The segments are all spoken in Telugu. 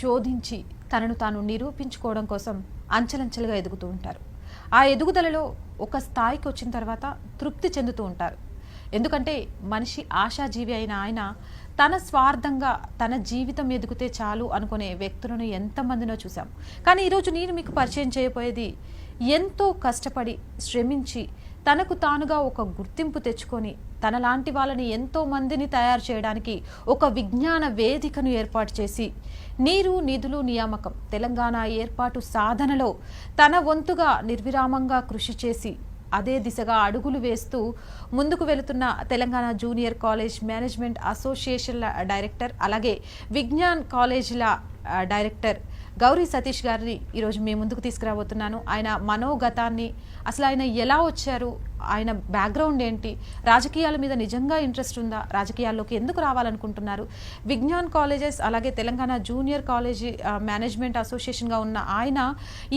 శోధించి తనను తాను నిరూపించుకోవడం కోసం అంచెలంచెలుగా ఎదుగుతూ ఉంటారు. ఆ ఎదుగుదలలో ఒక స్థాయికి వచ్చిన తర్వాత తృప్తి చెందుతూ ఉంటారు. ఎందుకంటే మనిషి ఆశాజీవి అయిన ఆయన తన స్వార్థంగా తన జీవితం ఎదిగితే చాలు అనుకునే వ్యక్తులను ఎంతమందినో చూసాం. కానీ ఈరోజు నేను మీకు పరిచయం చేయబోయేది ఎంతో కష్టపడి శ్రమించి తనకు తానుగా ఒక గుర్తింపు తెచ్చుకొని తనలాంటి వాళ్ళని ఎంతో మందిని తయారు చేయడానికి ఒక విజ్ఞాన వేదికను ఏర్పాటు చేసి నీరు నిధులు నియామకం తెలంగాణ ఏర్పాటు సాధనలో తన వంతుగా నిర్విరామంగా కృషి చేసి అదే దిశగా అడుగులు వేస్తూ ముందుకు వెళుతున్న తెలంగాణ జూనియర్ కాలేజ్ మేనేజ్మెంట్ అసోసియేషన్ల డైరెక్టర్, అలాగే విజ్ఞాన్ కాలేజీల డైరెక్టర్ గౌరీ సతీష్ గారిని ఈరోజు మీ ముందుకు తీసుకురాబోతున్నాను. ఆయన మనోగతాన్ని, అసలు ఆయన ఎలా వచ్చారు, ఆయన బ్యాక్గ్రౌండ్ ఏంటి, రాజకీయాల మీద నిజంగా ఇంట్రెస్ట్ ఉందా, రాజకీయాల్లోకి ఎందుకు రావాలనుకుంటున్నారు, విజ్ఞాన్ కాలేజెస్ అలాగే తెలంగాణ జూనియర్ కాలేజీ మేనేజ్మెంట్ అసోసియేషన్గా ఉన్న ఆయన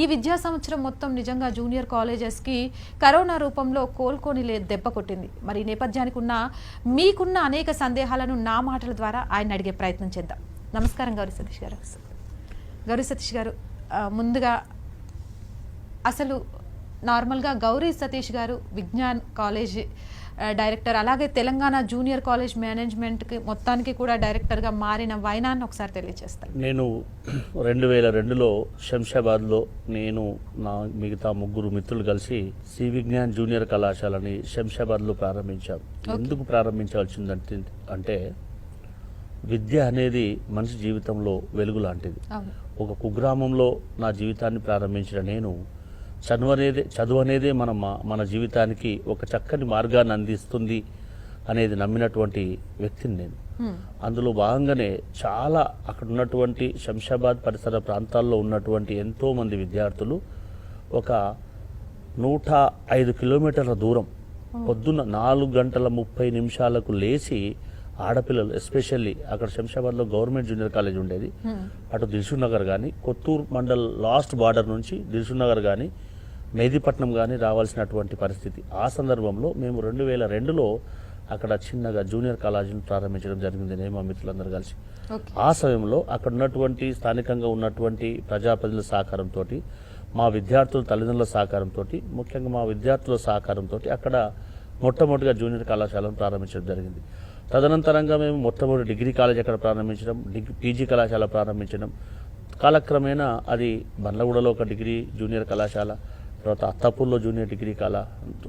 ఈ విద్యా సంవత్సరం మొత్తం నిజంగా జూనియర్ కాలేజెస్కి కరోనా రూపంలో కోలుకొని దెబ్బ కొట్టింది. మరి ఈ నేపథ్యానికి మీకున్న అనేక సందేహాలను నా మాటల ద్వారా ఆయన అడిగే ప్రయత్నం చేద్దాం. నమస్కారం గౌరీ సతీష్ గారు. గౌరీ సతీష్ గారు, ముందుగా అసలు నార్మల్గా గౌరీ సతీష్ గారు విజ్ఞాన్ కాలేజ్ డైరెక్టర్ అలాగే తెలంగాణ జూనియర్ కాలేజ్ మేనేజ్మెంట్కి మొత్తానికి కూడా డైరెక్టర్గా మారిన వైనాన్ని ఒకసారి తెలియజేస్తాను. నేను 2002లో శంషాబాద్లో నేను నా మిగతా ముగ్గురు మిత్రులు కలిసి సి విజ్ఞాన్ జూనియర్ కళాశాలని శంషాబాద్లో ప్రారంభించాం. ఎందుకు ప్రారంభించాల్సిందంటే అంటే విద్య అనేది మనిషి జీవితంలో వెలుగు లాంటిది. ఒక కుగ్రామంలో నా జీవితాన్ని ప్రారంభించిన నేను చదువు అనేదే మన జీవితానికి ఒక చక్కని మార్గాన్ని అందిస్తుంది అనేది నమ్మినటువంటి వ్యక్తిని నేను. అందులో భాగంగానే చాలా అక్కడ ఉన్నటువంటి శంషాబాద్ పరిసర ప్రాంతాల్లో ఉన్నటువంటి ఎంతో మంది విద్యార్థులు ఒక 105 కిలోమీటర్ల దూరం పొద్దున్న 4:30 లేచి ఆడపిల్లలు ఎస్పెషల్లీ అక్కడ శంషాబాద్లో గవర్నమెంట్ జూనియర్ కాలేజ్ ఉండేది. అటు దిల్సుఖ్ నగర్ కానీ కొత్తూరు మండల్ లాస్ట్ బార్డర్ నుంచి దిల్సుఖ్ నగర్ కానీ మెహదీపట్నం కానీ రావాల్సినటువంటి పరిస్థితి. ఆ సందర్భంలో మేము 2002లో అక్కడ చిన్నగా జూనియర్ కాలేజీని ప్రారంభించడం జరిగింది నేను మా మిత్రులందరూ కలిసి. ఆ సమయంలో అక్కడ ఉన్నటువంటి స్థానికంగా ఉన్నటువంటి ప్రజాప్రతినిధుల సహకారంతో, మా విద్యార్థుల తల్లిదండ్రుల సహకారంతో, ముఖ్యంగా మా విద్యార్థుల సహకారంతో అక్కడ మొట్టమొదటిగా జూనియర్ కళాశాలను ప్రారంభించడం జరిగింది. తదనంతరంగా మేము మొట్టమొదటి డిగ్రీ కాలేజ్ అక్కడ ప్రారంభించడం, పీజీ కళాశాల ప్రారంభించడం, కాలక్రమేణా అది బండ్లగూడలో ఒక డిగ్రీ జూనియర్ కళాశాల, తర్వాత అత్తాపూర్లో జూనియర్ డిగ్రీ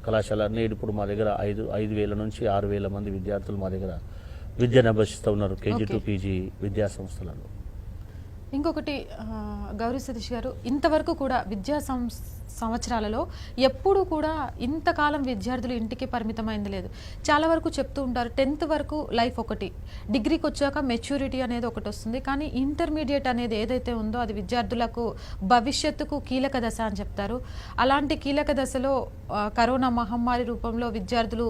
కళాశాల. నేడు ఇప్పుడు మా దగ్గర 5,000 నుంచి 6,000 మంది విద్యార్థులు మా దగ్గర విద్యను అభ్యసిస్తూ ఉన్నారు కేజీ టు పీజీ విద్యా సంస్థలలో. ఇంకొకటి గౌరీ సతీష్ గారు, ఇంతవరకు కూడా విద్యా సంవత్సరాలలో ఎప్పుడు కూడా ఇంతకాలం విద్యార్థులు ఇంటికి పరిమితమైంది లేదు. చాలా వరకు చెప్తూ ఉంటారు 10th వరకు లైఫ్ ఒకటి, డిగ్రీకి వచ్చాక మెచ్యూరిటీ అనేది ఒకటి వస్తుంది, కానీ ఇంటర్మీడియట్ అనేది ఏదైతే ఉందో అది విద్యార్థులకు భవిష్యత్తుకు కీలక దశ అని చెప్తారు. అలాంటి కీలక దశలో కరోనా మహమ్మారి రూపంలో విద్యార్థులు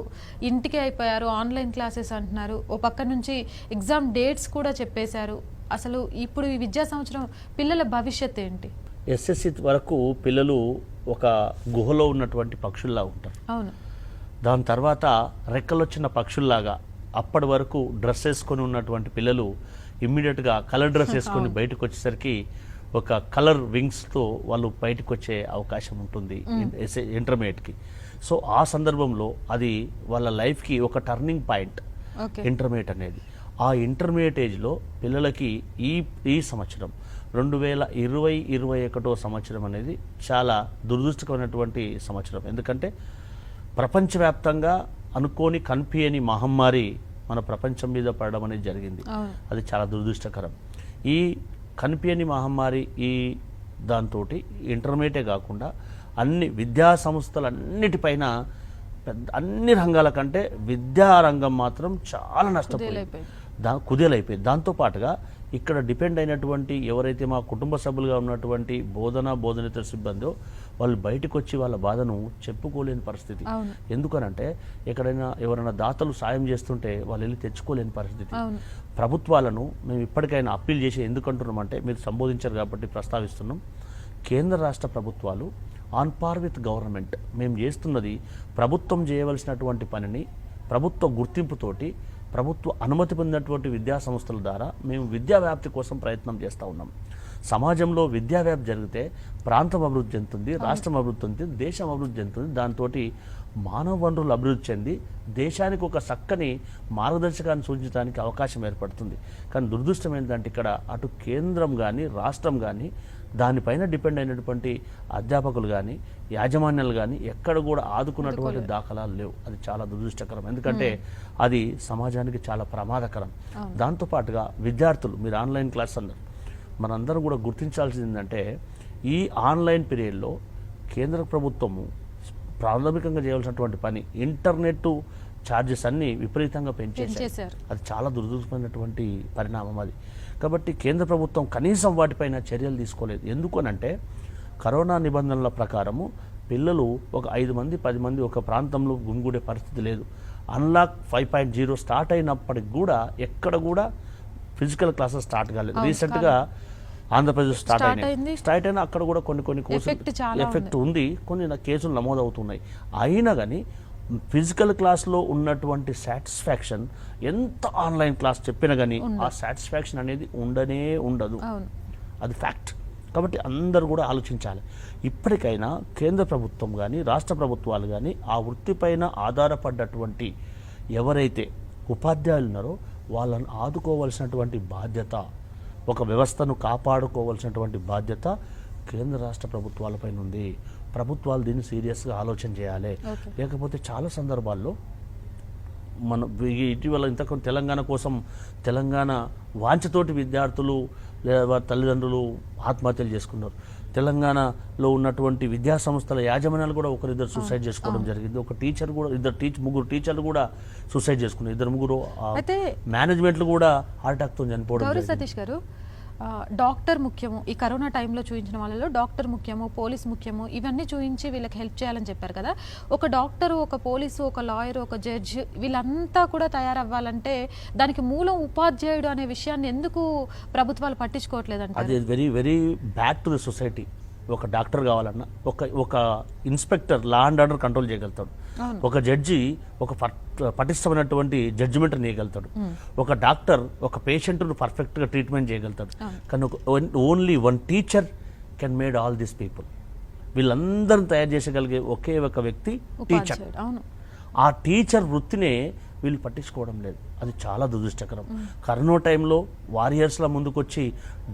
ఇంటికే అయిపోయారు, ఆన్లైన్ క్లాసెస్ అంటున్నారు, ఓ పక్క నుంచి ఎగ్జామ్ డేట్స్ కూడా చెప్పేశారు. అసలు ఇప్పుడు ఈ విద్యా సంవత్సరం పిల్లల భవిష్యత్ ఏంటి? ఎస్ఎస్సి వరకు పిల్లలు ఒక గుహలో ఉన్నటువంటి పక్షుల్లా ఉంటారు. అవును. దాని తర్వాత రెక్కలొచ్చిన పక్షుల్లాగా అప్పటి వరకు డ్రెస్ వేసుకొని ఉన్నటువంటి పిల్లలు ఇమ్మీడియట్గా కలర్ డ్రెస్ వేసుకొని బయటకు వచ్చేసరికి ఒక కలర్ వింగ్స్తో వాళ్ళు బయటకు వచ్చే అవకాశం ఉంటుంది ఇంటర్మీడియట్కి. సో ఆ సందర్భంలో అది వాళ్ళ లైఫ్కి ఒక టర్నింగ్ పాయింట్ ఇంటర్మీడియట్ అనేది. ఆ ఇంటర్మీడియట్ ఏజ్లో పిల్లలకి ఈ సంవత్సరం 2020-21 సంవత్సరం అనేది చాలా దురదృష్టకరమైనటువంటి సంవత్సరం. ఎందుకంటే ప్రపంచవ్యాప్తంగా అనుకోని కనిపించని మహమ్మారి మన ప్రపంచం మీద పడడం అనేది జరిగింది. అది చాలా దురదృష్టకరం. ఈ కనిపించని మహమ్మారి దాంతో ఇంటర్మీడియటే కాకుండా అన్ని విద్యా సంస్థలన్నిటిపైన అన్ని రంగాల కంటే విద్యారంగం మాత్రం చాలా నష్టపోయింది, కుదేలైపోయింది. దాంతోపాటుగా ఇక్కడ డిపెండ్ అయినటువంటి ఎవరైతే మా కుటుంబ సభ్యులుగా ఉన్నటువంటి బోధనేతర సిబ్బందో వాళ్ళు బయటకు వచ్చి వాళ్ళ బాధను చెప్పుకోలేని పరిస్థితి. ఎందుకనంటే ఎవరైనా దాతలు సాయం చేస్తుంటే వాళ్ళు వెళ్ళి తెచ్చుకోలేని పరిస్థితి. ప్రభుత్వాలను మేము ఇప్పటికైనా అప్పీల్ చేసి ఎందుకంటున్నామంటే మీరు సంబోధించారు కాబట్టి ప్రస్తావిస్తున్నాం. కేంద్ర రాష్ట్ర ప్రభుత్వాలు ఆన్ పార్ విత్ గవర్నమెంట్ మేము చేస్తున్నది ప్రభుత్వం చేయవలసినటువంటి పనిని ప్రభుత్వ గుర్తింపుతోటి ప్రభుత్వ అనుమతి పొందినటువంటి విద్యా సంస్థల ద్వారా మేము విద్యా వ్యాప్తి కోసం ప్రయత్నం చేస్తూ ఉన్నాం. సమాజంలో విద్యా వ్యాప్తి జరిగితే ప్రాంతం అభివృద్ధి చెందుతుంది, రాష్ట్రం అభివృద్ధి చెందుతుంది, దేశం అభివృద్ధి చెందుతుంది. దాంతో మానవ వనరులు అభివృద్ధి చెంది దేశానికి ఒక చక్కని మార్గదర్శకాన్ని సూచించడానికి అవకాశం ఏర్పడుతుంది. కానీ దురదృష్టం ఏంటంటే ఇక్కడ అటు కేంద్రం కానీ రాష్ట్రం కానీ దానిపైన డిపెండ్ అయినటువంటి అధ్యాపకులు కానీ యాజమాన్యాలు కానీ ఎక్కడ కూడా ఆదుకున్నటువంటి దాఖలాలు లేవు. అది చాలా దురదృష్టకరం. ఎందుకంటే అది సమాజానికి చాలా ప్రమాదకరం. దాంతోపాటుగా విద్యార్థులు, మీరు ఆన్లైన్ క్లాస్ అన్నారు, మనందరం కూడా గుర్తించాల్సింది ఏంటంటే ఈ ఆన్లైన్ పీరియడ్లో కేంద్ర ప్రభుత్వము ప్రాథమికంగా చేయాల్సినటువంటి పని ఇంటర్నెట్ ఛార్జెస్ అన్నీ విపరీతంగా పెంచేశారు. అది చాలా దురదృష్టమైనటువంటి పరిణామం అది. కాబట్టి కేంద్ర ప్రభుత్వం కనీసం వాటిపైన చర్యలు తీసుకోలేదు. ఎందుకనంటే కరోనా నిబంధనల ప్రకారము పిల్లలు ఒక 5 మంది 10 మంది ఒక ప్రాంతంలో గుమిగూడే పరిస్థితి లేదు. అన్లాక్ 5.0 స్టార్ట్ అయినప్పటికి కూడా ఎక్కడ కూడా ఫిజికల్ క్లాసెస్ స్టార్ట్ కాలేదు. రీసెంట్గా ఆంధ్రప్రదేశ్ స్టార్ట్ అయినా అక్కడ కూడా కొన్ని కోర్సులు ఎఫెక్ట్ ఉంది, కొన్ని కేసులు నమోదవుతున్నాయి. అయినా కానీ ఫిజికల్ క్లాస్లో ఉన్నటువంటి సాటిస్ఫాక్షన్ ఎంత ఆన్లైన్ క్లాస్ చెప్పినా కానీ ఆ సాటిస్ఫాక్షన్ అనేది ఉండదు. అది ఫ్యాక్ట్. కాబట్టి అందరూ కూడా ఆలోచించాలి. ఇప్పటికైనా కేంద్ర ప్రభుత్వం కానీ రాష్ట్ర ప్రభుత్వాలు కానీ ఆ వృత్తిపైన ఆధారపడ్డటువంటి ఎవరైతే ఉపాధ్యాయులు ఉన్నారో వాళ్ళను ఆదుకోవాల్సినటువంటి బాధ్యత, ఒక వ్యవస్థను కాపాడుకోవాల్సినటువంటి బాధ్యత కేంద్ర రాష్ట్ర ప్రభుత్వాలపైన ఉంది. ప్రభుత్వాలు దీన్ని సీరియస్గా ఆలోచన చేయాలి. లేకపోతే చాలా సందర్భాల్లో మన ఇటీవల ఇంతకు తెలంగాణ కోసం తెలంగాణ వాంఛతోటి విద్యార్థులు లేదా తల్లిదండ్రులు ఆత్మహత్యలు చేసుకున్నారు. తెలంగాణలో ఉన్నటువంటి విద్యా సంస్థల యాజమాన్యాలు కూడా ఒకరిద్దరు సూసైడ్ చేసుకోవడం జరిగింది. ఒక టీచర్ కూడా ముగ్గురు టీచర్లు కూడా సూసైడ్ చేసుకున్నారు. 2-3 మేనేజ్మెంట్లు కూడా హార్ట్ అటాక్తో చనిపోవడం. సతీష్ గారు, డాక్టర్ ముఖ్యము, ఈ కరోనా టైంలో చూపించిన వాళ్ళలో డాక్టర్ ముఖ్యము, పోలీస్ ముఖ్యము, ఇవన్నీ చూపించి వీళ్ళకి హెల్ప్ చేయాలని చెప్పారు కదా. ఒక డాక్టరు, ఒక పోలీసు, ఒక లాయర్, ఒక జడ్జ్, వీళ్ళంతా కూడా తయారవ్వాలంటే దానికి మూలం ఉపాధ్యాయుడు అనే విషయాన్ని ఎందుకు ప్రభుత్వాలు పట్టించుకోవట్లేదంటే? అది very very bad to the society. ఒక డాక్టర్ కావాలన్నా ఒక inspector law and order control చేయగలుగుతాడు. ఒక జడ్జి ఒక పటిష్టమైనటువంటి జడ్జిమెంట్ చేయగలుగుతాడు. ఒక డాక్టర్ ఒక పేషెంట్ను పర్ఫెక్ట్గా ట్రీట్మెంట్ చేయగలుగుతాడు. కానీ only one teacher can made all these people. వీళ్ళందరిని తయారు చేసగలిగే ఒకే ఒక వ్యక్తి టీచర్. ఆ టీచర్ వృత్తినే వీళ్ళు పట్టించుకోవడం లేదు. అది చాలా దురదృష్టకరం. కరోనా టైంలో వారియర్స్ల ముందుకొచ్చి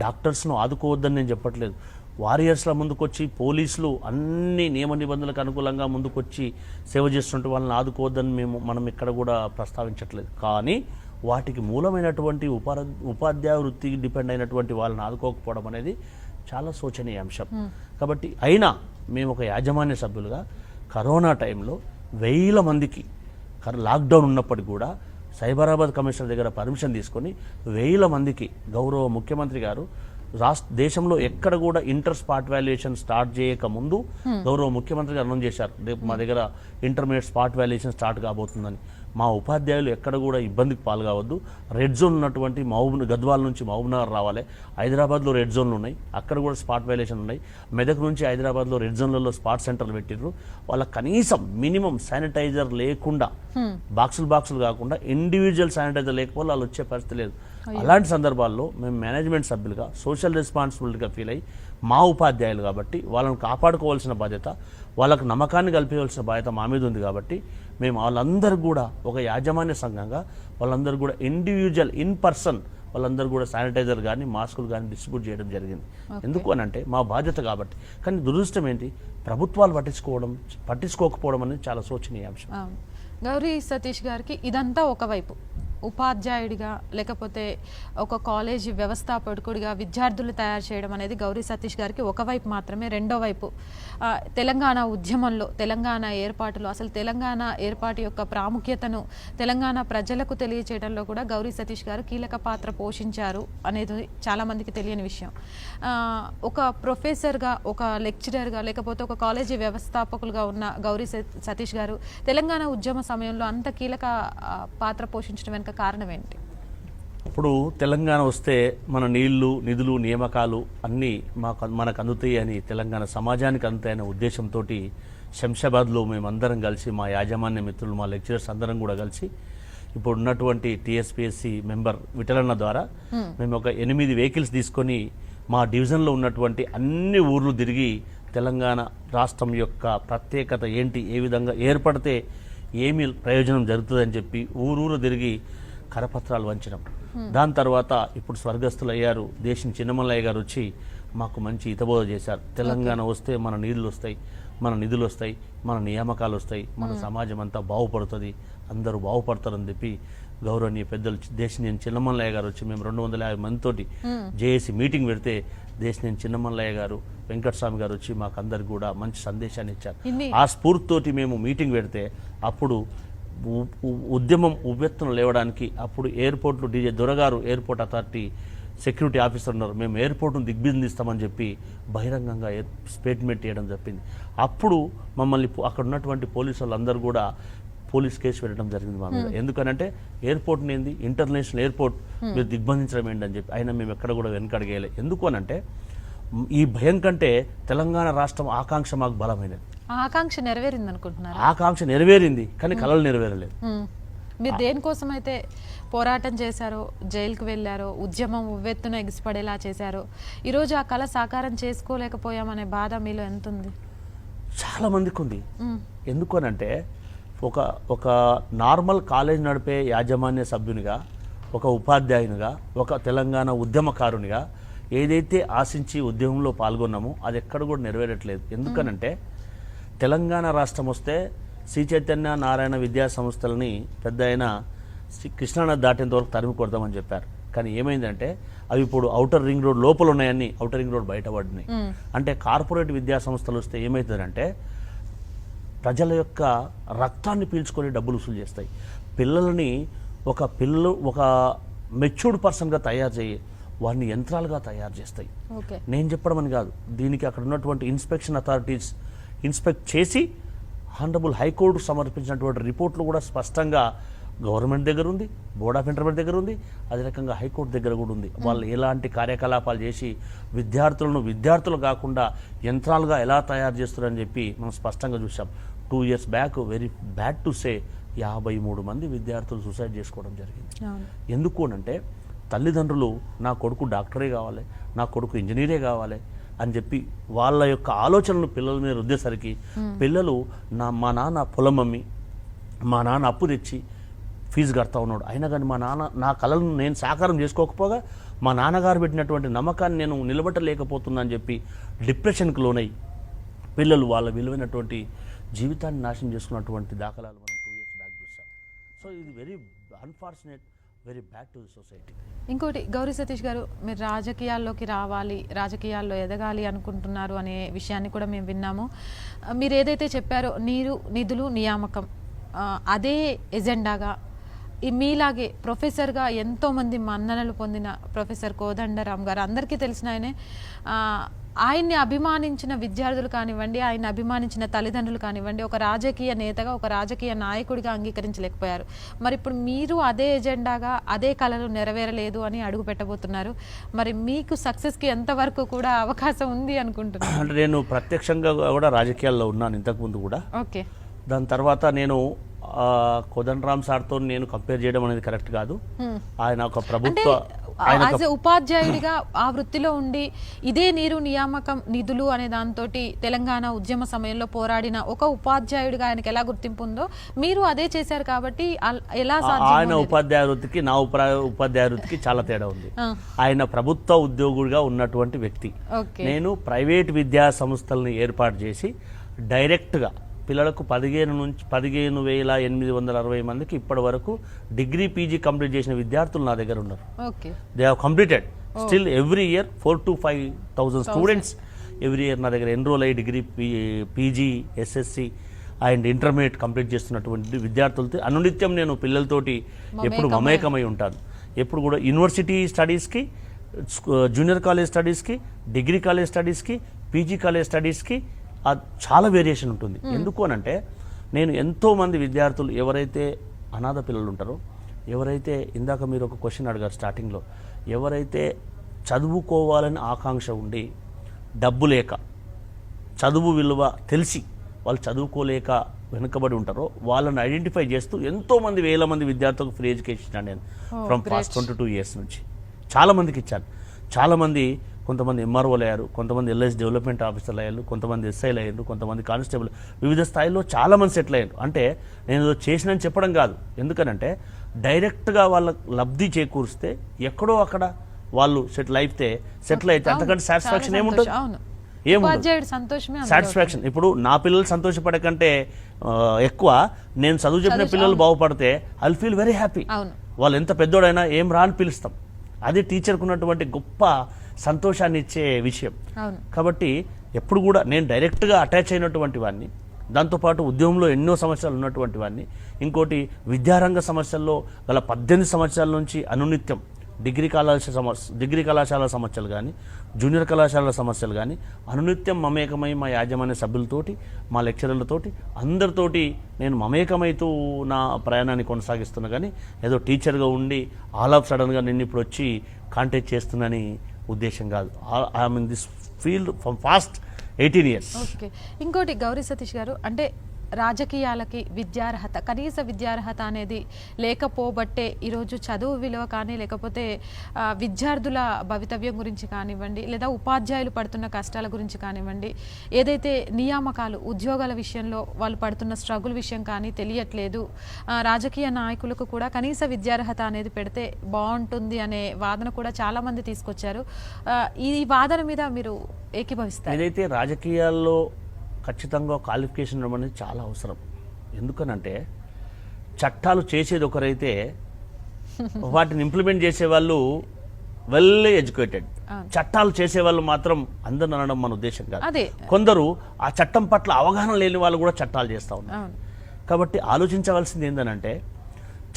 డాక్టర్స్ను ఆదుకోవద్దని నేను చెప్పట్లేదు. వారియర్స్ల ముందుకొచ్చి పోలీసులు అన్ని నియమ నిబంధనలకు అనుకూలంగా ముందుకొచ్చి సేవ చేస్తుంటే వాళ్ళని ఆదుకోవద్దని మనం ఇక్కడ కూడా ప్రస్తావించట్లేదు. కానీ వాటికి మూలమైనటువంటి ఉపాధ్యాయ వృత్తికి డిపెండ్ అయినటువంటి వాళ్ళని ఆదుకోకపోవడం అనేది చాలా శోచనీయ అంశం. కాబట్టి అయినా మేము ఒక యాజమాన్య సభ్యులుగా కరోనా టైంలో 1000 మందికి లాక్డౌన్ ఉన్నప్పటికీ కూడా సైబరాబాద్ కమిషనర్ దగ్గర పర్మిషన్ తీసుకొని 1000 మందికి గౌరవ ముఖ్యమంత్రి గారు దేశంలో ఎక్కడ కూడా ఇంటర్ స్పాట్ వాల్యుయేషన్ స్టార్ట్ చేయక ముందు గౌరవ ముఖ్యమంత్రి గారు అనౌన్స్ చేశారు, రేపు మా దగ్గర ఇంటర్మీడియట్ స్పాట్ వాల్యుయేషన్ స్టార్ట్ కాబోతుందని. మా ఉపాధ్యాయులు ఎక్కడ కూడా ఇబ్బందికి పాల్గొవద్దు. రెడ్ జోన్ ఉన్నటువంటి గద్వాల నుంచి మహబూబ్నగర్ రావాలి. హైదరాబాద్లో రెడ్ జోన్లు ఉన్నాయి, అక్కడ కూడా స్పాట్ వాల్యుయేషన్ ఉన్నాయి. మెదక్ నుంచి హైదరాబాద్లో రెడ్ జోన్లలో స్పాట్ సెంటర్లు పెట్టిర్రు. వాళ్ళ కనీసం మినిమం శానిటైజర్ లేకుండా, బాక్సులు కాకుండా ఇండివిజువల్ శానిటైజర్ లేకపోతే వాళ్ళు వచ్చే పరిస్థితి లేదు. అలాంటి సందర్భాల్లో మేము మేనేజ్మెంట్ సభ్యులుగా సోషల్ రెస్పాన్సిబిలిటీగా ఫీల్ అయ్యి మా ఉపాధ్యాయులు కాబట్టి వాళ్ళని కాపాడుకోవాల్సిన బాధ్యత, వాళ్ళకు నమ్మకాన్ని కల్పించవలసిన బాధ్యత మా మీద ఉంది. కాబట్టి మేము వాళ్ళందరూ కూడా ఒక యాజమాన్య సంఘంగా వాళ్ళందరూ కూడా ఇండివిజువల్ ఇన్ పర్సన్ వాళ్ళందరూ కూడా శానిటైజర్ కానీ మాస్కులు కానీ డిస్ట్రిబ్యూట్ చేయడం జరిగింది. ఎందుకు అని అంటే మా బాధ్యత కాబట్టి. కానీ దురదృష్టం ఏంటి, ప్రభుత్వాలు పట్టించుకోకపోవడం అనేది చాలా శోచనీయ అంశం. గౌరీ సతీష్ గారికి ఇదంతా ఒకవైపు ఉపాధ్యాయుడిగా లేకపోతే ఒక కాలేజీ వ్యవస్థాపకుడిగా విద్యార్థులు తయారు చేయడం అనేది గౌరీ సతీష్ గారికి ఒకవైపు మాత్రమే. రెండో వైపు తెలంగాణ ఉద్యమంలో, తెలంగాణ ఏర్పాటులో, అసలు తెలంగాణ ఏర్పాటు యొక్క ప్రాముఖ్యతను తెలంగాణ ప్రజలకు తెలియచేయడంలో కూడా గౌరీ సతీష్ గారు కీలక పాత్ర పోషించారు అనేది చాలామందికి తెలియని విషయం. ఒక ప్రొఫెసర్గా, ఒక లెక్చరర్గా, లేకపోతే ఒక కాలేజీ వ్యవస్థాపకులుగా ఉన్న గౌరీ సతీష్ గారు తెలంగాణ ఉద్యమ సమయంలో అంత కీలక పాత్ర పోషించడం వెనుక కారణం ఏంటి? ఇప్పుడు తెలంగాణ వస్తే మన నీళ్లు, నిధులు, నియామకాలు అన్నీ మనకు అందుతాయి అని తెలంగాణ సమాజానికి అందుతాయనే ఉద్దేశంతో శంషాబాద్లో మేమందరం కలిసి, మా యాజమాన్య మిత్రులు, మా లెక్చరర్స్ అందరం కూడా కలిసి ఇప్పుడు ఉన్నటువంటి టీఎస్పీఎస్సీ మెంబర్ విఠలన్న ద్వారా మేము ఒక 8 వెహికల్స్ తీసుకొని మా డివిజన్లో ఉన్నటువంటి అన్ని ఊర్లు తిరిగి తెలంగాణ రాష్ట్రం యొక్క ప్రత్యేకత ఏంటి, ఏ విధంగా ఏర్పడితే ఏమి ప్రయోజనం జరుగుతుందని చెప్పి ఊరూరు తిరిగి కరపత్రాలు వంచడం. దాని తర్వాత ఇప్పుడు స్వర్గస్థులయ్యారు దేశం చిన్నమల్లయ్య గారు వచ్చి మాకు మంచి హితబోధ చేశారు. తెలంగాణ వస్తే మన నీళ్లు వస్తాయి, మన నిధులు వస్తాయి, మన నియామకాలు వస్తాయి, మన సమాజం అంతా బాగుపడుతుంది, అందరూ బాగుపడతారని చెప్పి గౌరవనీయ పెద్దలు దేశనేని చిన్నమల్లయ్య గారు వచ్చి మేము 250 మందితోటి జేఏసీ మీటింగ్ పెడితే దేశనేని చిన్నమల్లయ్య గారు, వెంకటస్వామి గారు వచ్చి మాకు అందరికి కూడా మంచి సందేశాన్ని ఇచ్చారు. ఆ స్ఫూర్తితోటి మేము మీటింగ్ పెడితే అప్పుడు ఉద్యమం ఉవ్వెత్తున లేవడానికి అప్పుడు ఎయిర్పోర్ట్లో డీజే దొరగారు ఎయిర్పోర్ట్ అథారిటీ సెక్యూరిటీ ఆఫీసర్ ఉన్నారు, మేము ఎయిర్పోర్ట్ను దిగ్బంధిస్తామని చెప్పి బహిరంగంగా స్టేట్మెంట్ చేయడం చెప్పింది. అప్పుడు మమ్మల్ని అక్కడ ఉన్నటువంటి పోలీసు వాళ్ళందరూ కూడా పోలీస్ కేసు పెట్టడం జరిగింది మా మీద. ఎందుకనంటే ఎయిర్పోర్ట్ని ఏంది ఇంటర్నేషనల్ ఎయిర్పోర్ట్ మీరు దిగ్బంధించడం ఏంటని చెప్పి. అయినా మేము ఎక్కడ కూడా వెనకడగేయలే. ఎందుకు అనంటే ఈ భయం కంటే తెలంగాణ రాష్ట్రం ఆకాంక్ష మాకు బలమైనది. ఆకాంక్ష నెరవేరింది అనుకుంటున్నారు? ఆకాంక్ష నెరవేరింది కానీ కలలు నెరవేరలేదు. మీరు దేనికోసం అయితే పోరాటం చేశారో, జైలుకు వెళ్ళారో, ఉద్యమం ఉవ్వెత్తున ఎగిసిపడేలా చేశారో, ఈరోజు ఆ కళ సాకారం చేసుకోలేకపోయామనే బాధ మీలో ఎంత ఉంది? చాలా మందికి ఉంది. ఎందుకు అనంటే ఒక నార్మల్ కాలేజ్ నడిపే యాజమాన్య సభ్యునిగా, ఒక ఉపాధ్యాయునిగా, ఒక తెలంగాణ ఉద్యమకారునిగా ఏదైతే ఆశించి ఉద్యమంలో పాల్గొన్నామో అది ఎక్కడ కూడా నెరవేరట్లేదు. ఎందుకనంటే తెలంగాణ రాష్ట్రం వస్తే శ్రీ చైతన్య నారాయణ విద్యా సంస్థలని పెద్ద అయిన కృష్ణానది దాటేంత వరకు తరిమి కొడదామని చెప్పారు. కానీ ఏమైందంటే అవి ఇప్పుడు ఔటర్ రింగ్ రోడ్ లోపల ఉన్నాయని ఔటర్ రింగ్ రోడ్ బయటపడినాయి. అంటే కార్పొరేట్ విద్యా సంస్థలు వస్తే ఏమవుతుందంటే ప్రజల యొక్క రక్తాన్ని పీల్చుకొని డబ్బులు వసూలు చేస్తాయి. పిల్లలని ఒక మెచ్యూర్డ్ పర్సన్గా తయారు చేయి వారిని యంత్రాలుగా తయారు చేస్తాయి. నేను చెప్పడం అని కాదు, దీనికి అక్కడ ఉన్నటువంటి ఇన్స్పెక్షన్ అథారిటీస్ ఇన్స్పెక్ట్ చేసి హానరబుల్ హైకోర్టు సమర్పించినటువంటి రిపోర్ట్లు కూడా స్పష్టంగా గవర్నమెంట్ దగ్గర ఉంది, బోర్డ్ ఆఫ్ ఇంటర్మీడియట్ దగ్గర ఉంది, అదే రకంగా హైకోర్టు దగ్గర కూడా ఉంది. వాళ్ళు ఎలాంటి కార్యకలాపాలు చేసి విద్యార్థులు కాకుండా యంత్రాలుగా ఎలా తయారు చేస్తున్నారని చెప్పి మనం స్పష్టంగా చూసాం. 2 years back very bad to say 53 మంది విద్యార్థులు సూసైడ్ చేసుకోవడం జరిగింది. ఎందుకు అంటే తల్లిదండ్రులు నా కొడుకు డాక్టరే కావాలి, నా కొడుకు ఇంజనీరే కావాలి అని చెప్పి వాళ్ళ యొక్క ఆలోచనలు పిల్లల మీద రుద్దేసరికి పిల్లలు మా నాన్న పొలం అమ్మి, మా నాన్న అప్పు తెచ్చి ఫీజు కడతా ఉన్నాడు, అయినా కానీ మా నాన్న నా కళలను నేను సాకారం చేసుకోకపోగా మా నాన్నగారు పెట్టినటువంటి నమ్మకాన్ని నేను నిలబెట్టలేకపోతున్నా అని చెప్పి డిప్రెషన్కి లోనై పిల్లలు వాళ్ళ విలువైనటువంటి జీవితాన్ని నాశనం చేసుకున్నటువంటి దాఖలాలు మనం 2 years బ్యాక్ చూసాం. సో ఇది very unfortunate, very bad to the society. ఇంకోటి గౌరీ సతీష్ గారు, మీరు రాజకీయాల్లోకి రావాలి, రాజకీయాల్లో ఎదగాలి అనుకుంటున్నారు అనే విషయాన్ని కూడా మేము విన్నాము. మీరు ఏదైతే చెప్పారో నీరు, నిధులు, నియామకం అదే ఎజెండాగా మీలాగే ప్రొఫెసర్గా ఎంతోమంది మన్ననలు పొందిన ప్రొఫెసర్ కోదండరాం గారు అందరికీ తెలిసిన ఆయన్ని అభిమానించిన విద్యార్థులు కానివ్వండి, ఆయన అభిమానించిన తల్లిదండ్రులు కానివ్వండి, ఒక రాజకీయ నేతగా, ఒక రాజకీయ నాయకుడిగా అంగీకరించలేకపోయారు. మరి ఇప్పుడు మీరు అదే ఎజెండాగా అదే కళలు నెరవేరలేదు అని అడుగు పెట్టబోతున్నారు. మరి మీకు సక్సెస్కి ఎంతవరకు కూడా అవకాశం ఉంది అనుకుంటున్నారు? అంటే నేను ప్రత్యక్షంగా కూడా రాజకీయాల్లో ఉన్నాను ఇంతకుముందు కూడా. ఓకే. దాని తర్వాత నేను కోదండరాం సార్తో నేను కంపేర్ చేయడం అనేది కరెక్ట్ కాదు. ఆయన ఒక ప్రభుత్వ ఉపాధ్యాయుడిగా ఆ వృత్తిలో ఉండి ఇదే నీరు, నియామకం, నిధులు అనే దాంతో తెలంగాణ ఉద్యమ సమయంలో పోరాడిన ఒక ఉపాధ్యాయుడిగా ఆయనకి ఎలా గుర్తింపు ఉందో మీరు అదే చేశారు కాబట్టి ఎలా ఆయన ఉపాధ్యాయ వృత్తికి నా ఉపాధ్యాయ వృత్తికి చాలా తేడా ఉంది. ఆయన ప్రభుత్వ ఉద్యోగుడిగా ఉన్నటువంటి వ్యక్తి, నేను ప్రైవేట్ విద్యా సంస్థల్ని ఏర్పాటు చేసి డైరెక్ట్గా పిల్లలకు 15,860 మందికి ఇప్పటి వరకు డిగ్రీ పీజీ కంప్లీట్ చేసిన విద్యార్థులు నా దగ్గర ఉన్నారు. They have completed still every year 4,000 to 5,000 students every year నా దగ్గర ఎన్రోల్ అయ్యి degree PG SSC and intermediate complete చేస్తున్నటువంటి విద్యార్థులతో అనునిత్యం నేను పిల్లలతోటి ఎప్పుడు మమేకమై ఉంటాను. ఎప్పుడు కూడా యూనివర్సిటీ స్టడీస్కి, జూనియర్ కాలేజ్ స్టడీస్కి, డిగ్రీ కాలేజ్ స్టడీస్కి, పీజీ కాలేజ్ స్టడీస్కి చాలా వేరియేషన్ ఉంటుంది. ఎందుకు అనంటే నేను ఎంతోమంది విద్యార్థులు ఎవరైతే అనాథ పిల్లలు ఉంటారో, ఎవరైతే ఇందాక మీరు ఒక క్వశ్చన్ అడిగారు స్టార్టింగ్లో, ఎవరైతే చదువుకోవాలని ఆకాంక్ష ఉండి డబ్బు లేక, చదువు విలువ తెలిసి వాళ్ళు చదువుకోలేక వెనుకబడి ఉంటారో వాళ్ళని ఐడెంటిఫై చేస్తూ ఎంతోమంది 1000 మంది విద్యార్థులకు ఫ్రీ ఎడ్యుకేషన్ ఇచ్చాను నేను ఫ్రమ్ పాస్ట్ 22 years నుంచి. చాలామందికి ఇచ్చాను. చాలామంది కొంతమంది ఎంఆర్ఓలు అయ్యారు, కొంతమంది ఎల్ఐసి డెవలప్మెంట్ ఆఫీసర్లు అయ్యారు, కొంతమంది ఎస్ఐలు అయ్యారు, కొంతమంది కానిస్టేబుల్, వివిధ స్థాయిలో చాలామంది సెటిల్ అయ్యారు. అంటే నేను ఏదో చేసినని చెప్పడం కాదు, ఎందుకనంటే డైరెక్ట్గా వాళ్ళ లబ్ధి చేకూరిస్తే ఎక్కడో అక్కడ వాళ్ళు సెటిల్ అయితే అంతకంటే సాటిస్ఫాక్షన్ ఏముంటుంది? ఉపాధ్యాయుడి సంతోషమే సాటిస్ఫాక్షన్. ఇప్పుడు నా పిల్లలు సంతోషపడే కంటే ఎక్కువ నేను చదువు చెప్పిన పిల్లలు బాగుపడితే I will feel very happy. వాళ్ళు ఎంత పెద్దోడైనా ఏం రా అని పిలుస్తాం. అది టీచర్కు ఉన్నటువంటి గొప్ప సంతోషాన్ని ఇచ్చే విషయం. కాబట్టి ఎప్పుడు కూడా నేను డైరెక్ట్గా అటాచ్ అయినటువంటి వాడిని, దాంతోపాటు ఉద్యమంలో ఎన్నో సమస్యలు ఉన్నటువంటి వాడిని, ఇంకోటి విద్యారంగ సమస్యల్లో గల 18 సంవత్సరాల నుంచి అనునిత్యం డిగ్రీ కళాశాల సమస్యలు కానీ, జూనియర్ కళాశాలల సమస్యలు కానీ అనునిత్యం మమేకమై మా యాజమాన్య సభ్యులతోటి, మా లెక్చరర్లతోటి, అందరితోటి నేను మమేకమైతూ నా ప్రయాణాన్ని కొనసాగిస్తున్నా. కానీ ఏదో టీచర్గా ఉండి ఆల్ ఆఫ్ సడన్గా నిన్ను ఇప్పుడు వచ్చి కాంటాక్ట్ చేస్తున్నాని ఉద్దేశం కాదు. I'm in this field from past 18 years. Okay. ఇంకోటి గౌరీ సతీష్ గారు, అంటే రాజకీయాలకి విద్యార్హత, కనీస విద్యార్హత అనేది లేకపోబట్టే ఈరోజు చదువు విలువ కానీ, లేకపోతే విద్యార్థుల భవితవ్యం గురించి కానివ్వండి, లేదా ఉపాధ్యాయులు పడుతున్న కష్టాల గురించి కానివ్వండి, ఏదైతే నియామకాలు ఉద్యోగాల విషయంలో వాళ్ళు పడుతున్న స్ట్రగుల్ విషయం కానీ తెలియట్లేదు. రాజకీయ నాయకులకు కూడా కనీస విద్యార్హత అనేది పెడితే బాగుంటుంది అనే వాదన కూడా చాలామంది తీసుకొచ్చారు. ఈ వాదన మీద మీరు ఏకీభవిస్తారు? ఏదైతే రాజకీయాల్లో ఖచ్చితంగా క్వాలిఫికేషన్ అనేది చాలా అవసరం. ఎందుకనంటే చట్టాలు చేసేది ఒకరైతే వాటిని ఇంప్లిమెంట్ చేసేవాళ్ళు వెల్ ఎడ్యుకేటెడ్, చట్టాలు చేసేవాళ్ళు మాత్రం అందరిని అనడం మన ఉద్దేశం కాదు. కొందరు ఆ చట్టం పట్ల అవగాహన లేని వాళ్ళు కూడా చట్టాలు చేస్తూ ఉన్నారు. కాబట్టి ఆలోచించవలసింది ఏంటంటే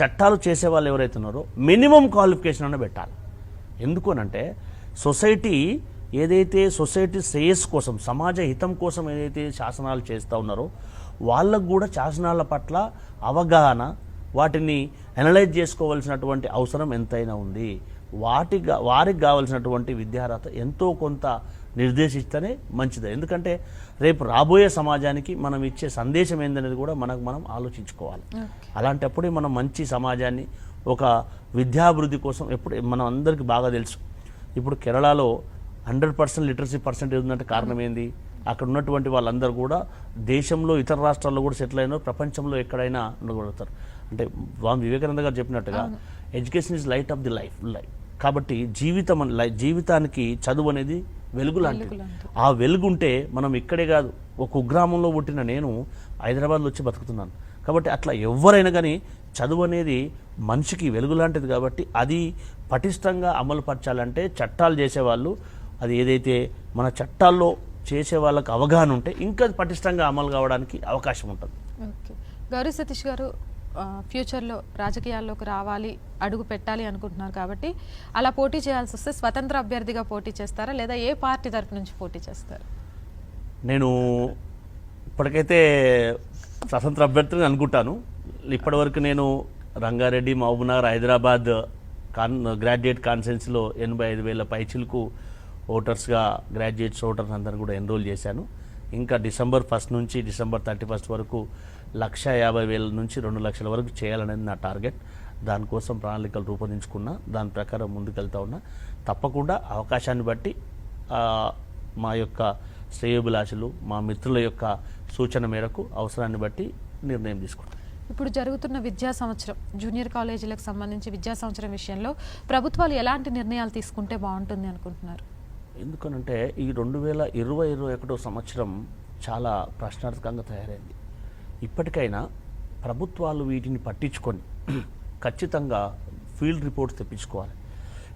చట్టాలు చేసే వాళ్ళు ఎవరైతే ఉన్నారో మినిమం క్వాలిఫికేషన్ అన్న పెట్టాలి. ఎందుకు అనంటే సొసైటీ శ్రేయస్ కోసం, సమాజ హితం కోసం ఏదైతే శాసనాలు చేస్తూ ఉన్నారో వాళ్ళకు కూడా శాసనాల పట్ల అవగాహన, వాటిని అనలైజ్ చేసుకోవాల్సినటువంటి అవసరం ఎంతైనా ఉంది. వారికి కావాల్సినటువంటి విద్యార్హత ఎంతో కొంత నిర్దేశిస్తేనే మంచిది. ఎందుకంటే రేపు రాబోయే సమాజానికి మనం ఇచ్చే సందేశం ఏందనేది కూడా మనం ఆలోచించుకోవాలి. అలాంటప్పుడే మనం మంచి సమాజాన్ని, ఒక విద్యాభివృద్ధి కోసం ఎప్పుడు మనం అందరికీ బాగా తెలుసు. ఇప్పుడు కేరళలో 100% లిటరసీ పర్సెంటేజ్ ఉందంటే కారణం ఏంది? అక్కడ ఉన్నటువంటి వాళ్ళందరూ కూడా దేశంలో ఇతర రాష్ట్రాల్లో కూడా సెటిల్ అయినా, ప్రపంచంలో ఎక్కడైనా ఉండగలుగుతారు. అంటే స్వామి వివేకానంద గారు చెప్పినట్టుగా education is light of the life. కాబట్టి జీవితానికి చదువు అనేది వెలుగు లాంటిది. ఆ వెలుగుంటే మనం ఇక్కడే కాదు, ఒక కుగ్రామంలో పుట్టిన నేను హైదరాబాద్లో వచ్చి బతుకుతున్నాను. కాబట్టి అట్లా ఎవరైనా కానీ చదువు అనేది మనిషికి వెలుగు లాంటిది. కాబట్టి అది పటిష్టంగా అమలు పరచాలంటే చట్టాలు చేసేవాళ్ళు, అది ఏదైతే మన చట్టాల్లో చేసే వాళ్ళకి అవగాహన ఉంటే ఇంకా పటిష్టంగా అమలు కావడానికి అవకాశం ఉంటుంది. ఓకే. గౌరీ సతీష్ గారు, ఫ్యూచర్లో రాజకీయాల్లోకి రావాలి, అడుగు పెట్టాలి అనుకుంటున్నారు కాబట్టి అలా పోటీ చేయాల్సి వస్తే స్వతంత్ర అభ్యర్థిగా పోటీ చేస్తారా, లేదా ఏ పార్టీ తరపు నుంచి పోటీ చేస్తారు? నేను ఇప్పటికైతే స్వతంత్ర అభ్యర్థిని అనుకుంటాను. ఇప్పటివరకు నేను రంగారెడ్డి, మహబూబ్నగర్, హైదరాబాద్ గ్రాడ్యుయేట్ కాన్ఫరెన్స్లో 85,000 పైచిలకు ఓటర్స్గా గ్రాడ్యుయేట్స్ ఓటర్స్ అందరిని కూడా ఎన్రోల్ చేశాను. ఇంకా December 1 నుంచి December 31 వరకు 150,000 నుంచి 2 లక్షల వరకు చేయాలనేది నా టార్గెట్. దానికోసం ప్రణాళికలు రూపొందించుకున్నా, దాని ప్రకారం ముందుకెళ్తా ఉన్నా. తప్పకుండా అవకాశాన్ని బట్టి మా యొక్క శ్రేయోభిలాషులు, మా మిత్రుల యొక్క సూచన మేరకు అవసరాన్ని బట్టి నిర్ణయం తీసుకుంటాం. ఇప్పుడు జరుగుతున్న విద్యా సంవత్సరం, జూనియర్ కాలేజీలకు సంబంధించి విద్యా సంవత్సరం విషయంలో ప్రభుత్వాలు ఎలాంటి నిర్ణయాలు తీసుకుంటే బాగుంటుంది అనుకుంటున్నారు? ఎందుకనంటే ఈ 2020-21 సంవత్సరం చాలా ప్రశ్నార్థకంగా తయారైంది. ఇప్పటికైనా ప్రభుత్వాలు వీటిని పట్టించుకొని ఖచ్చితంగా ఫీల్డ్ రిపోర్ట్స్ తెప్పించుకోవాలి.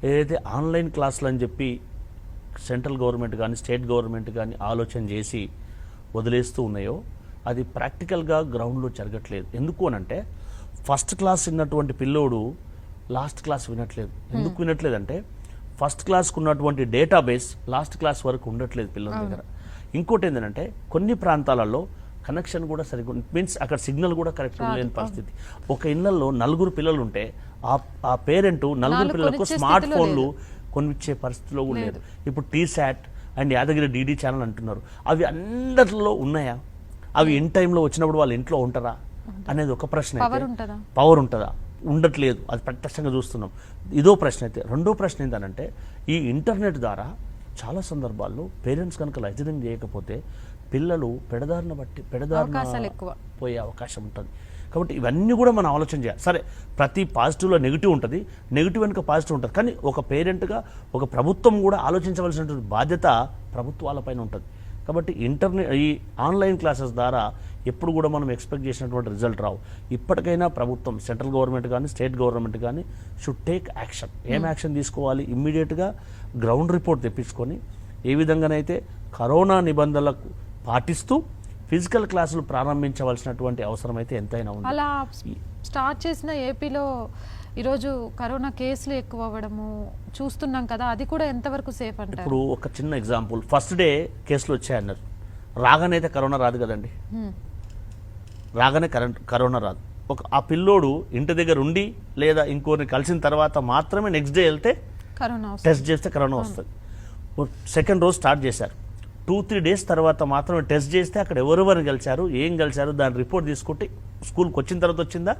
ఏదైతే ఆన్లైన్ క్లాసులు అని చెప్పి సెంట్రల్ గవర్నమెంట్ కానీ స్టేట్ గవర్నమెంట్ కానీ ఆలోచన చేసి వదిలేస్తూ ఉన్నాయో అది ప్రాక్టికల్గా గ్రౌండ్లో జరగట్లేదు. ఎందుకు అనంటే ఫస్ట్ క్లాస్ విన్నటువంటి పిల్లోడు లాస్ట్ క్లాస్ వినట్లేదు. ఎందుకు వినట్లేదంటే ఫస్ట్ క్లాస్కు ఉన్నటువంటి డేటాబేస్ లాస్ట్ క్లాస్ వరకు ఉండట్లేదు పిల్లల దగ్గర. ఇంకోటి ఏంటంటే కొన్ని ప్రాంతాలలో కనెక్షన్ కూడా సరిగ్గా మీన్స్ అక్కడ సిగ్నల్ కూడా కరెక్ట్ లేని పరిస్థితి. ఒక ఇళ్లలో 4 పిల్లలు ఉంటే ఆ పేరెంట్ 4 పిల్లలకు స్మార్ట్ ఫోన్లు కొనిచ్చే పరిస్థితిలో కూడా లేదు. ఇప్పుడు T-SAT and Yadagiri DD channel అంటున్నారు. అవి అందరిలో ఉన్నాయా? అవి ఇన్ టైంలో వచ్చినప్పుడు వాళ్ళు ఇంట్లో ఉంటారా అనేది ఒక ప్రశ్న. పవర్ ఉంటుందా? ఉండట్లేదు. అది ప్రత్యక్షంగా చూస్తున్నాం. ఇదో ప్రశ్న అయితే. రెండో ప్రశ్న ఏంటంటే ఈ ఇంటర్నెట్ ద్వారా చాలా సందర్భాల్లో పేరెంట్స్ కనుక లైజనింగ్ చేయకపోతే పిల్లలు పెడదారిన అవకాశాలు ఎక్కువ పోయే అవకాశం ఉంటుంది. కాబట్టి ఇవన్నీ కూడా మనం ఆలోచన చేయాలి. సరే, ప్రతి పాజిటివ్లో నెగిటివ్ ఉంటుంది, నెగిటివ్ వెనుక పాజిటివ్ ఉంటుంది. కానీ ఒక పేరెంట్గా ఒక ప్రభుత్వం కూడా ఆలోచించవలసినటువంటి బాధ్యత ప్రభుత్వాలపైన ఉంటుంది. కాబట్టి ఈ ఆన్లైన్ క్లాసెస్ ద్వారా ఎప్పుడు కూడా మనం ఎక్స్పెక్ట్ చేసినటువంటి రిజల్ట్ రావు. ఇప్పటికైనా ప్రభుత్వం, సెంట్రల్ గవర్నమెంట్ కానీ స్టేట్ గవర్నమెంట్ కానీ షుడ్ టేక్ యాక్షన్. ఏం యాక్షన్ తీసుకోవాలి? ఇమ్మీడియట్గా గ్రౌండ్ రిపోర్ట్ తెప్పించుకొని ఏ విధంగానైతే కరోనా నిబంధనలకు పాటిస్తూ ఫిజికల్ క్లాసులు ప్రారంభించవలసినటువంటి అవసరం అయితే ఎంతైనా ఉంది. అలా స్టార్ట్ చేసిన ఏపీలో ఈరోజు కరోనా కేసులు ఎక్కువ అవ్వడము చూస్తున్నాం కదా, అది కూడా ఎంతవరకు సేఫ్ అంటారు? ఇప్పుడు ఒక చిన్న ఎగ్జాంపుల్, ఫస్ట్ డే కేసులు వచ్చాయన్నారు, రాగానే అయితే కరోనా రాదు కదండి. రాగానే కరోనా రాదు. ఆ పిల్లోడు ఇంటి దగ్గర ఉండి లేదా ఇంకోరిని కలిసిన తర్వాత మాత్రమే నెక్స్ట్ డే వెళ్తే కరోనా టెస్ట్ చేస్తే కరోనా వస్తుంది. సెకండ్ రోజు స్టార్ట్ చేశారు, 2-3 డేస్ తర్వాత మాత్రమే టెస్ట్ చేస్తే అక్కడ ఎవరెవరిని కలిశారు, ఏం కలిశారు, దాని రిపోర్ట్ తీసుకుంటే స్కూల్కి వచ్చిన తర్వాత వచ్చిందా,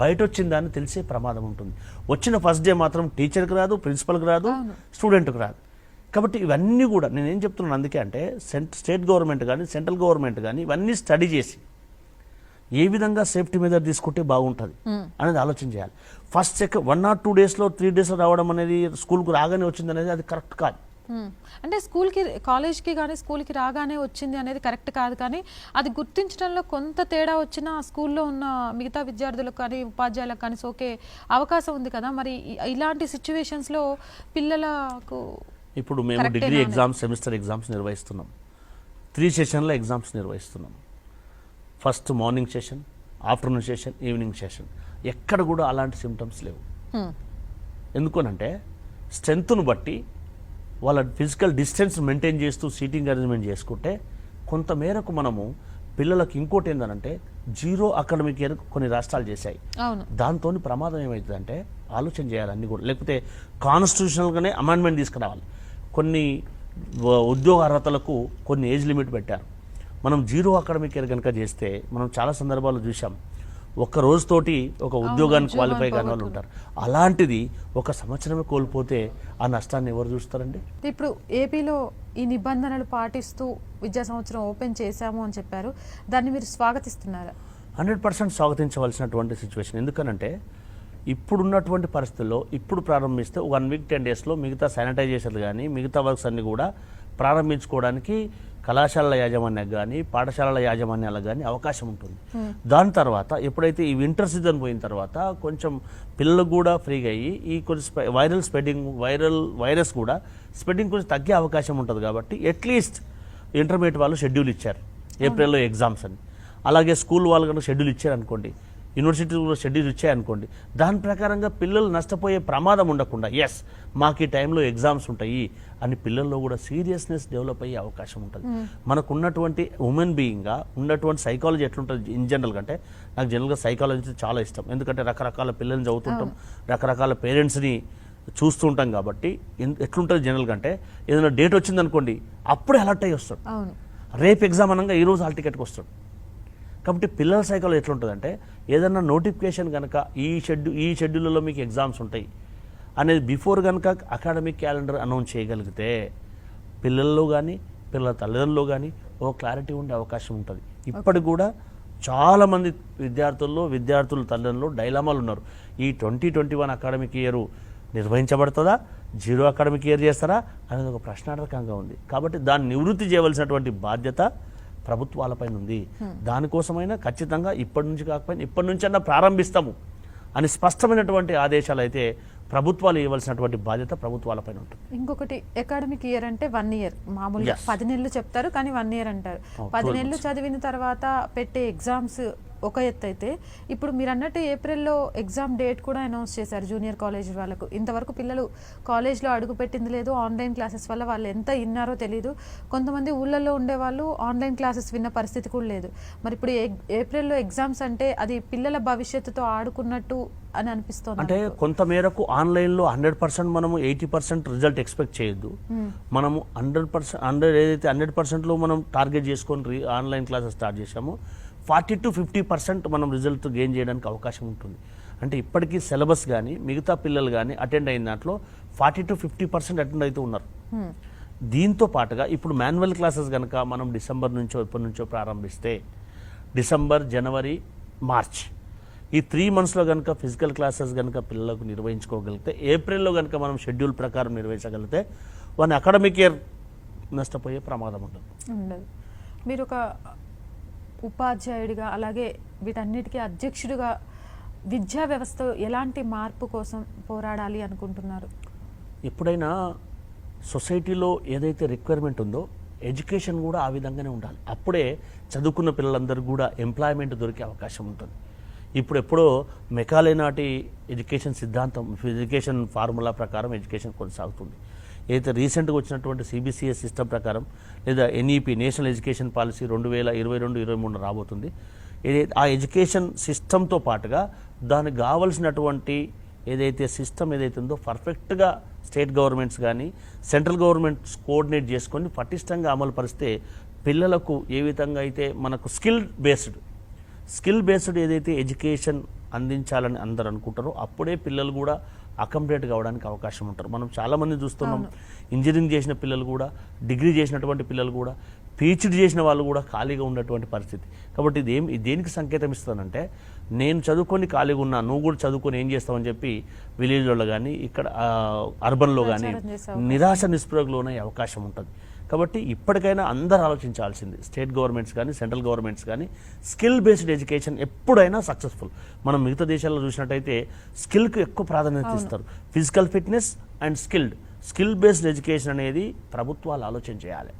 బయట వచ్చిందా అని తెలిసే ప్రమాదం ఉంటుంది. వచ్చిన ఫస్ట్ డే మాత్రం టీచర్కి రాదు, ప్రిన్సిపల్కి రాదు, స్టూడెంట్కి రాదు. కాబట్టి ఇవన్నీ కూడా నేనేం చెప్తున్నాను అందుకే అంటే స్టేట్ గవర్నమెంట్ కానీ సెంట్రల్ గవర్నమెంట్ కానీ ఇవన్నీ స్టడీ చేసి ఏ విధంగా సేఫ్టీ మెజర్ తీసుకుంటే బాగుంటుంది అనేది ఆలోచన చేయాలి. ఫస్ట్ 1 or 2 డేస్లో 3 డేస్లో రావడం అనేది స్కూల్కు రాగానే వచ్చింది అనేది అది కరెక్ట్ కాదు. అంటే స్కూల్కి, కాలేజ్కి కానీ స్కూల్కి రాగానే వచ్చింది అనేది కరెక్ట్ కాదు. కానీ అది గుర్తించడంలో కొంత తేడా వచ్చినా స్కూల్లో ఉన్న మిగతా విద్యార్థులకు కానీ ఉపాధ్యాయులకు కానీ సోకే అవకాశం ఉంది కదా. మరి ఇలాంటి సిచ్యువేషన్స్లో పిల్లలకు ఇప్పుడు మేము డిగ్రీ ఎగ్జామ్స్, సెమిస్టర్ ఎగ్జామ్స్ నిర్వహిస్తున్నాం. 3 సెషన్ల ఎగ్జామ్స్ నిర్వహిస్తున్నాం. First morning session, afternoon session, evening session. ఎక్కడ కూడా అలాంటి సిమ్టమ్స్ లేవు. ఎందుకనంటే స్ట్రెంత్ను బట్టి వాళ్ళ ఫిజికల్ డిస్టెన్స్ మెయింటైన్ చేస్తూ సీటింగ్ అరేంజ్మెంట్ చేసుకుంటే కొంత మేరకు మనము పిల్లలకు ఇంకోటి ఏంటంటే 0 అకాడమిక్ ఇయర్ కొన్ని రాష్ట్రాలు చేశాయి. దాంతో ప్రమాదం ఏమవుతుందంటే ఆలోచన చేయాలి అన్ని కూడా. లేకపోతే కాన్స్టిట్యూషనల్గానే అమెండ్మెంట్ తీసుకురావాలి. కొన్ని ఉద్యోగ అర్హతలకు కొన్ని ఏజ్ లిమిట్ పెట్టారు. మనం 0 అకాడమిక్ ఇయర్ కనుక చేస్తే మనం చాలా సందర్భాలు చూసాం, ఒక్క రోజుతోటి ఒక ఉద్యోగానికి క్వాలిఫై కాని వాళ్ళు ఉంటారు. అలాంటిది 1 సంవత్సరమే కోల్పోతే ఆ నష్టాన్ని ఎవరు చూస్తారండి? ఇప్పుడు ఏపీలో ఈ నిబంధనలు పాటిస్తూ విద్యా సంవత్సరం ఓపెన్ చేశాము అని చెప్పారు, దాన్ని మీరు స్వాగతిస్తున్నారా? 100% స్వాగతించవలసినటువంటి సిచ్యువేషన్. ఎందుకనంటే ఇప్పుడున్నటువంటి పరిస్థితుల్లో ఇప్పుడు ప్రారంభిస్తే 1 వీక్ 10 డేస్లో మిగతా శానిటైజేషన్లు కానీ మిగతా వర్క్స్ అన్ని కూడా ప్రారంభించుకోవడానికి కళాశాలల యాజమాన్యాలకు కానీ పాఠశాలల యాజమాన్యాలకు కానీ అవకాశం ఉంటుంది. దాని తర్వాత ఎప్పుడైతే ఈ వింటర్ సీజన్ పోయిన తర్వాత కొంచెం పిల్లలకు కూడా ఫ్రీగా అయ్యి ఈ కొంచెం వైరస్ కూడా స్ప్రెడింగ్ కొంచెం తగ్గే అవకాశం ఉంటుంది. కాబట్టి అట్లీస్ట్ ఇంటర్మీడియట్ వాళ్ళు షెడ్యూల్ ఇచ్చారు ఏప్రిల్లో ఎగ్జామ్స్ అని. అలాగే స్కూల్ వాళ్ళు కనుక షెడ్యూల్ ఇచ్చారనుకోండి, యూనివర్సిటీ కూడా షెడ్యూల్ ఇచ్చాయనుకోండి, దాని ప్రకారంగా పిల్లలు నష్టపోయే ప్రమాదం ఉండకుండా ఎస్ మాకు ఈ టైంలో ఎగ్జామ్స్ ఉంటాయి అని పిల్లల్లో కూడా సీరియస్నెస్ డెవలప్ అయ్యే అవకాశం ఉంటుంది. మనకు ఉన్నటువంటి ఉమెన్ బీయింగ్గా ఉన్నటువంటి సైకాలజీ ఎట్లుంటుంది ఇన్ జనరల్ అంటే, నాకు జనరల్గా సైకాలజీ చాలా ఇష్టం. ఎందుకంటే రకరకాల పిల్లల్ని చదువుతుంటాం, రకరకాల పేరెంట్స్ని చూస్తుంటాం. కాబట్టి ఎట్లుంటుంది జనరల్గా అంటే ఏదైనా డేట్ వచ్చిందనుకోండి అప్పుడే అలర్ట్ అయ్యి వస్తాడు, రేపు ఎగ్జామ్ అనగా ఈరోజు హాల్ టికెట్కి వస్తాడు. కాబట్టి పిల్లల సైకాలజీ ఎట్లుంటుందంటే ఏదన్నా నోటిఫికేషన్ కనుక ఈ షెడ్యూల్లో మీకు ఎగ్జామ్స్ ఉంటాయి అనేది బిఫోర్ కనుక అకాడమిక్ క్యాలెండర్ అనౌన్స్ చేయగలిగితే పిల్లల్లో కానీ పిల్లల తల్లిదండ్రులు కానీ ఓ క్లారిటీ ఉండే అవకాశం ఉంటుంది. ఇప్పటికి కూడా చాలామంది విద్యార్థుల తల్లిదండ్రులు డైలమాలు ఉన్నారు. ఈ 2021 అకాడమిక్ ఇయర్ నిర్వహించబడుతుందా, 0 అకాడమిక్ ఇయర్ చేస్తారా అనేది ఒక ప్రశ్నార్థకంగా ఉంది. కాబట్టి దాన్ని నివృత్తి చేయవలసినటువంటి బాధ్యత ప్రభుత్వాలపైన ఉంది. దానికోసమైనా ఖచ్చితంగా ఇప్పటి నుంచి కాకపోయినా ఇప్పటి నుంచైనా ప్రారంభిస్తాము అని స్పష్టమైనటువంటి ఆదేశాలు అయితే ప్రభుత్వాలు ఇవ్వాల్సినటువంటి బాధ్యత ప్రభుత్వాలపైన ఉంటుంది. ఇంకొకటి, అకాడమిక్ ఇయర్ అంటే 1 ఇయర్, మామూలుగా 10 నెలలు చెప్తారు కానీ 1 ఇయర్ అంటారు. 10 నెలలు చదివిన తర్వాత పెట్టే ఎగ్జామ్స్ ఒక ఎత్తు అయితే, ఇప్పుడు మీరు అన్నట్టు ఏప్రిల్లో ఎగ్జామ్ డేట్ కూడా అనౌన్స్ చేశారు జూనియర్ కాలేజ్ వాళ్ళకు. ఇంతవరకు పిల్లలు కాలేజ్లో అడుగు పెట్టింది లేదు. ఆన్లైన్ క్లాసెస్ వల్ల వాళ్ళు ఎంత విన్నారో తెలియదు. కొంతమంది ఊళ్ళల్లో ఉండేవాళ్ళు ఆన్లైన్ క్లాసెస్ విన్న పరిస్థితి కూడా లేదు. మరి ఇప్పుడు ఏప్రిల్లో ఎగ్జామ్స్ అంటే అది పిల్లల భవిష్యత్తుతో ఆడుకున్నట్టు అని అనిపిస్తుంది. అంటే కొంత మేరకు ఆన్లైన్లో 100% మనము 80% రిజల్ట్ ఎక్స్పెక్ట్ చేయొద్దు. మనము 100% ఏదైతే 100%లో మనం టార్గెట్ చేసుకొని ఆన్లైన్ క్లాసెస్ స్టార్ట్ చేసామో 40 to 50% మనం రిజల్ట్ గెయిన్ చేయడానికి అవకాశం ఉంటుంది. అంటే ఇప్పటికీ సిలబస్ కానీ మిగతా పిల్లలు కానీ అటెండ్ అయిన దాంట్లో 40 to 50% అటెండ్ అవుతూ ఉన్నారు. దీంతో పాటుగా ఇప్పుడు మాన్యువల్ క్లాసెస్ కనుక మనం డిసెంబర్ నుంచో ఎప్పటి నుంచో ప్రారంభిస్తే డిసెంబర్, జనవరి, మార్చ్ ఈ 3 monthsలో కనుక ఫిజికల్ క్లాసెస్ కనుక పిల్లలకు నిర్వహించుకోగలిగితే, ఏప్రిల్లో కనుక మనం షెడ్యూల్ ప్రకారం నిర్వహించగలిగితే వాళ్ళ అకాడమిక్ ఇయర్ నష్టపోయే ప్రమాదం ఉండదు. మీరు ఒక ఉపాధ్యాయుడిగా అలాగే వీటన్నిటికీ అధ్యక్షుడిగా విద్యా వ్యవస్థ ఎలాంటి మార్పు కోసం పోరాడాలి అనుకుంటున్నారు? ఎప్పుడైనా సొసైటీలో ఏదైతే రిక్వైర్మెంట్ ఉందో ఎడ్యుకేషన్ కూడా ఆ విధంగానే ఉండాలి. అప్పుడే చదువుకున్న పిల్లలందరూ కూడా ఎంప్లాయ్మెంట్ దొరికే అవకాశం ఉంటుంది. ఇప్పుడు ఎప్పుడో మెకాలే నాటి ఎడ్యుకేషన్ సిద్ధాంతం, ఎడ్యుకేషన్ ఫార్ములా ప్రకారం ఎడ్యుకేషన్ కొనసాగుతుంది. ఏదైతే రీసెంట్గా వచ్చినటువంటి సిబిసిఎస్ సిస్టమ్ ప్రకారం లేదా ఎన్ఈపి నేషనల్ ఎడ్యుకేషన్ పాలసీ 2022-23 రాబోతుంది. ఆ ఎడ్యుకేషన్ సిస్టంతో పాటుగా దానికి కావలసినటువంటి ఏదైతే సిస్టమ్ ఏదైతే ఉందో పర్ఫెక్ట్గా స్టేట్ గవర్నమెంట్స్ కానీ సెంట్రల్ గవర్నమెంట్స్ కోఆర్డినేట్ చేసుకొని పటిష్టంగా అమలు పరిస్తే పిల్లలకు ఏ విధంగా అయితే మనకు స్కిల్ బేస్డ్ ఏదైతే ఎడ్యుకేషన్ అందించాలని అందరూ అనుకుంటారో అప్పుడే పిల్లలు కూడా అకామిడేట్ కావడానికి అవకాశం ఉంటారు. మనం చాలామంది చూస్తున్నాం, ఇంజనీరింగ్ చేసిన పిల్లలు కూడా, డిగ్రీ చేసినటువంటి పిల్లలు కూడా, పీహెచ్డీ చేసిన వాళ్ళు కూడా ఖాళీగా ఉన్నటువంటి పరిస్థితి. కాబట్టి ఇది దేనికి సంకేతం ఇస్తానంటే, నేను చదువుకొని ఖాళీగా ఉన్నా, నువ్వు కూడా చదువుకొని ఏం చేస్తావని చెప్పి విలేజ్లో కానీ ఇక్కడ అర్బన్లో కానీ నిరాశ నిస్పృహకు లోనయ్యే అవకాశం ఉంటుంది. కాబట్టి ఇప్పటికైనా అందరూ ఆలోచించాల్సింది, స్టేట్ గవర్నమెంట్స్ కానీ సెంట్రల్ గవర్నమెంట్స్ కానీ స్కిల్ బేస్డ్ ఎడ్యుకేషన్ ఎప్పుడైనా సక్సెస్ఫుల్. మనం మిగతా దేశాల్లో చూసినట్టయితే స్కిల్కి ఎక్కువ ప్రాధాన్యత ఇస్తారు. Physical fitness and skill based education అనేది ప్రభుత్వాలు ఆలోచన చేయాలి.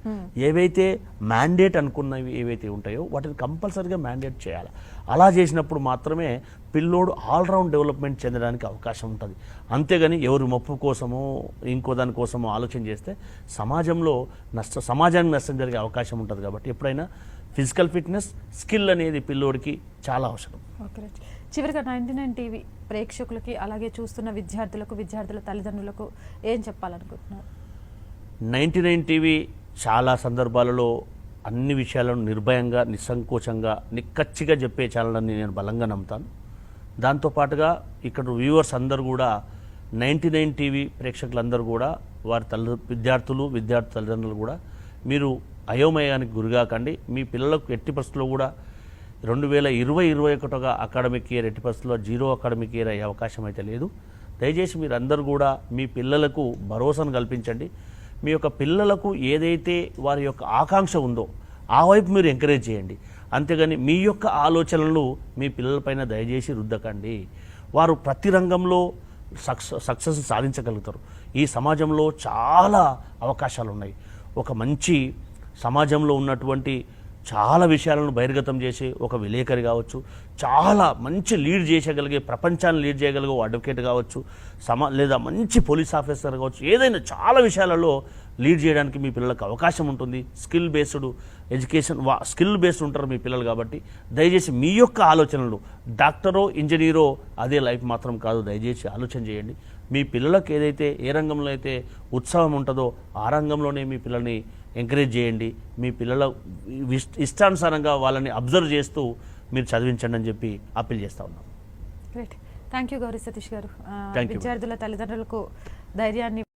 ఏవైతే మ్యాండేట్ అనుకున్నవి ఏవైతే ఉంటాయో వాటిని కంపల్సరీగా మ్యాండేట్ చేయాలి. అలా చేసినప్పుడు మాత్రమే పిల్లోడు ఆల్రౌండ్ డెవలప్మెంట్ చెందడానికి అవకాశం ఉంటుంది. అంతేగాని ఎవరు మొప్పు కోసమో ఇంకో దానికోసమో ఆలోచన చేస్తే సమాజానికి నష్టం జరిగే అవకాశం ఉంటుంది. కాబట్టి ఎప్పుడైనా ఫిజికల్ ఫిట్నెస్, స్కిల్ అనేది పిల్లోడికి చాలా అవసరం. ఓకే, చివరిగా 99 టీవీ ప్రేక్షకులకి అలాగే చూస్తున్న విద్యార్థుల తల్లిదండ్రులకు ఏం చెప్పాలనుకుంటున్నారు? 99 టీవీ చాలా సందర్భాలలో అన్ని విషయాలను నిర్భయంగా, నిస్సంకోచంగా, నిక్కచ్చిగా చెప్పే ఛానల్ని నేను బలంగా నమ్ముతాను. దాంతోపాటుగా ఇక్కడ వ్యూవర్స్ అందరూ కూడా 99 టీవీ ప్రేక్షకులందరూ కూడా వారి విద్యార్థి తల్లిదండ్రులు కూడా మీరు అయోమయానికి గురిగాకండి. మీ పిల్లలకు ఎట్టి పరిస్థితుల్లో కూడా 2020-21 అకాడమిక్ ఇయర్ ఎట్టి పరిస్థితుల్లో 0 అకాడమిక్ ఇయర్ అయ్యే అవకాశం అయితే లేదు. దయచేసి మీరు అందరూ కూడా మీ పిల్లలకు భరోసాను కల్పించండి. మీ యొక్క పిల్లలకు ఏదైతే వారి యొక్క ఆకాంక్ష ఉందో ఆ వైపు మీరు ఎంకరేజ్ చేయండి. అంతేగాని మీ యొక్క ఆలోచనలు మీ పిల్లలపైన దయచేసి రుద్దకండి. వారు ప్రతి రంగంలో సక్సెస్ సాధించగలుగుతారు. ఈ సమాజంలో చాలా అవకాశాలు ఉన్నాయి. ఒక మంచి సమాజంలో ఉన్నటువంటి చాలా విషయాలను బహిర్గతం చేసి ఒక విలేకరి కావచ్చు, చాలా మంచి లీడ్ చేయగలిగే, ప్రపంచాన్ని లీడ్ చేయగలిగే అడ్వకేట్ కావచ్చు, లేదా మంచి పోలీస్ ఆఫీసర్ కావచ్చు, ఏదైనా చాలా విషయాలలో లీడ్ చేయడానికి మీ పిల్లలకు అవకాశం ఉంటుంది. Skill based education, skill based ఉంటారు మీ పిల్లలు. కాబట్టి దయచేసి మీ యొక్క ఆలోచనలు డాక్టరో ఇంజనీరో అదే లైఫ్ మాత్రం కాదు. దయచేసి ఆలోచన చేయండి. మీ పిల్లలకు ఏదైతే ఏ రంగంలో అయితే ఉత్సాహం ఉంటుందో ఆ రంగంలోనే మీ పిల్లల్ని ఎంకరేజ్ చేయండి. మీ పిల్లల ఇష్టానుసారంగా వాళ్ళని అబ్జర్వ్ చేస్తూ మీరు చదివించండి అని చెప్పి అప్పీల్ చేస్తూ ఉన్నాం. Great, thank you Gauri Satish గారు. విద్యార్థుల తల్లిదండ్రులకు ధైర్యాన్ని